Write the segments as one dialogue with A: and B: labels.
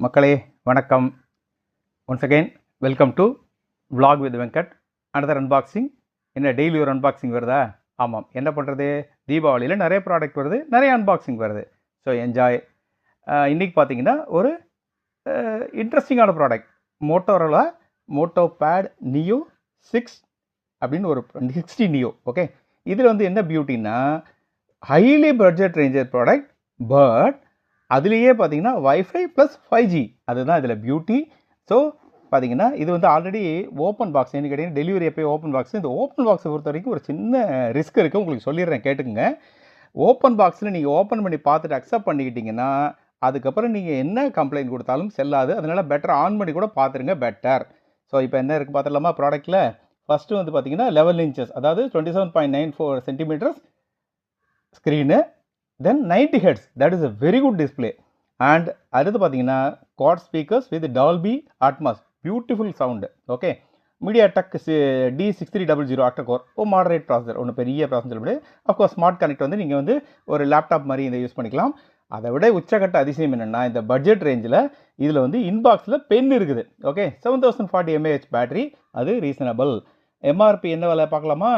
A: மக்களே வணக்கம். Once again welcome to vlog with Venkat. another unboxing. என்ன டெய்லி ஒரு அன்பாக்சிங் வருதா? ஆமாம், என்ன பண்ணுறது, தீபாவளியில் நிறைய ப்ராடக்ட் வருது, நிறைய அன்பாக்சிங் வருது. So enjoy. இன்றைக்கி பார்த்தீங்கன்னா ஒரு இன்ட்ரெஸ்டிங்கான product, Motorola Moto Pad Neo 6 அப்படின்னு ஒரு 60 நியோ. ஓகே, இதில் வந்து என்ன பியூட்டின்னா highly budget ranger product, but அதுலேயே பார்த்தீங்கன்னா வைஃபை ப்ளஸ் 5G, அதுதான் இதில் பியூட்டி. ஸோ பார்த்தீங்கன்னா இது வந்து ஆல்ரெடி ஓப்பன் பாக்ஸ், என்ன கேட்டிங்கன்னா டெலிவரி எப்போயும் ஓப்பன் பாக்ஸ். இந்த ஓப்பன் பாக்ஸை பொறுத்த வரைக்கும் ஒரு சின்ன ரிஸ்க் இருக்குது, உங்களுக்கு சொல்லிடுறேன் கேட்டுக்குங்க. ஓப்பன் பாக்ஸில் நீங்கள் ஓப்பன் பண்ணி பார்த்துட்டு அக்செப்ட் பண்ணிக்கிட்டிங்கன்னா அதுக்கப்புறம் நீங்கள் என்ன கம்ப்ளைண்ட் கொடுத்தாலும் செல்லாது. அதனால் பெட்டர் ஆன் பண்ணி கூட பார்த்துருங்க, பெட்டர். ஸோ இப்போ என்ன இருக்குது பார்த்துடலாமா ப்ராடக்ட்டில். ஃபஸ்ட்டு வந்து பார்த்தீங்கன்னா 11 inches, அதாவது 27.94 centimeters screen. Then 90 Hz, that is a very good display. And அடுத்து பார்த்தீங்கன்னா quad speakers with Dolby Atmos, beautiful sound. Okay, MediaTek D6300 octa core, moderate processor, ஒன்று பெரிய ப்ராசஸர் முடியாது. அஃப்கோர்ஸ் ஸ்மார்ட் கனெக்ட் வந்து நீங்கள் வந்து ஒரு லேப்டாப் மாதிரி இதை யூஸ் பண்ணிக்கலாம். அதை விட உச்சக்கட்ட அதிசயம் என்னென்னா இந்த பட்ஜெட் ரேஞ்சில் இதில் வந்து இன்பாக்ஸில் பென் இருக்குது. ஓகே, 7040 mAh பேட்டரி, அது ரீசனபிள். எம்ஆர்பி என்ன விலை பார்க்கலாமா?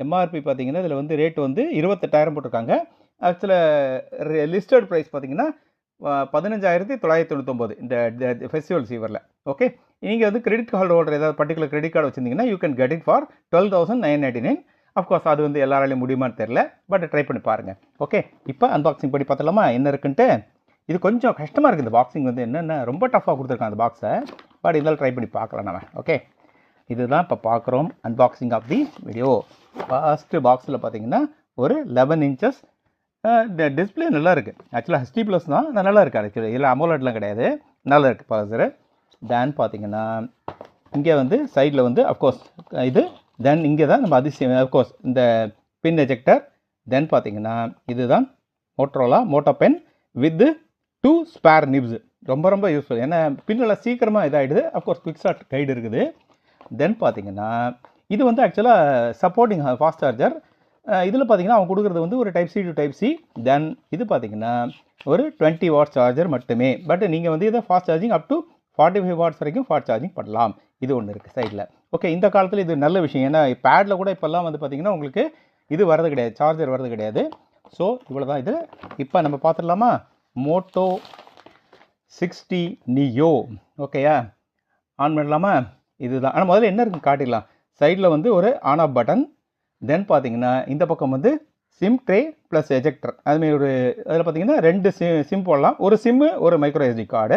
A: எம்ஆர்பி பார்த்தீங்கன்னா இதில் வந்து ரேட் வந்து 28,000 போட்டிருக்காங்க. ஆக்சுவலாக லிஸ்டட் ப்ரைஸ் பார்த்தீங்கன்னா 15,999 இந்த ஃபெஸ்டிவல் சீவரில். ஓகே, நீங்கள் வந்து கிரெடிட் கார்டு ஹோல்டர் ஏதாவது பர்டிகுலர் கிரெடிட் கார்டு வச்சுருந்தீங்கன்னா you can get it for 12,999. Of course அது வந்து எல்லாராலையும் முடியுமான்னு தெரில, பட் ட்ரை பண்ணி பாருங்கள். ஓகே, இப்போ அன்பாக்சிங் பண்ணி பார்த்தலாமா என்ன இருக்குன்ட்டு. இது கொஞ்சம் கஷ்டமாக இருக்குது, இந்த பாக்ஸிங் வந்து என்னென்ன ரொம்ப டஃப்பாக கொடுத்துருக்காங்க அந்த பாக்ஸை, பட் இருந்தாலும் ட்ரை பண்ணி பார்க்கலாம் நம்ம. ஓகே, இதுதான் இப்போ பார்க்குறோம் unboxing of the video. First பாக்ஸில் பார்த்தீங்கன்னா ஒரு 11 inches. இந்த டிஸ்பிளே நல்லா இருக்குது, ஆக்சுவலாக HD+ தான், நல்லா இருக்குது. ஆக்சுவலி இதில் அமோலட்லாம் கிடையாது, நல்லா இருக்குது ப்ராசஸர். தென் பார்த்தீங்கன்னா இங்கே வந்து சைடில் வந்து அஃப்கோர்ஸ் இது, தென் இங்கே தான் நம்ம அதிசயம் அஃப்கோர்ஸ் இந்த பின் எஜெக்டர். தென் பார்த்தீங்கன்னா இதுதான் Motorola Moto pen with 2 spare nibs, ரொம்ப ரொம்ப யூஸ்ஃபுல். ஏன்னா பின்னெல்லாம் சீக்கிரமாக இதாகிடுது. அஃப்கோர்ஸ் குவிக் ஸ்டார்ட் கைடு இருக்குது. தென் பார்த்தீங்கன்னா இது வந்து ஆக்சுவலாக சப்போர்ட்டிங் ஃபாஸ்ட் சார்ஜர். இதில் பார்த்தீங்கன்னா அவங்க கொடுக்குறது வந்து ஒரு type C to type C. Then இது பார்த்தீங்கன்னா ஒரு 20 வாட் சார்ஜர் மட்டுமே, பட் நீங்கள் வந்து இதை fast charging up to 45 watts வரைக்கும் ஃபாஸ்ட் சார்ஜிங் பண்ணலாம். இது ஒன்று இருக்குது சைடில். ஓகே, இந்த காலத்தில் இது நல்ல விஷயம். ஏன்னா பேடில் கூட இப்போல்லாம் வந்து பார்த்திங்கன்னா உங்களுக்கு இது வரது கிடையாது, சார்ஜர் வரது கிடையாது. ஸோ இவ்வளோ தான் இது. இப்போ நம்ம பார்த்துடலாமா மோட்டோ 60 நியோ. ஓகேயா, ஆன் பண்ணலாமா? இதுதான். ஆனால் முதல்ல என்ன இருக்குன்னு காட்டிடலாம். சைடில் வந்து ஒரு ஆன் ஆஃப் பட்டன். தென் பார்த்தீங்கன்னா இந்த பக்கம் வந்து சிம் ட்ரே ப்ளஸ் எஜெக்டர், அதுமாரி ஒரு அதில் பார்த்தீங்கன்னா 2 சிம் போடலாம், ஒரு சிம்மு ஒரு மைக்ரோ SD கார்டு.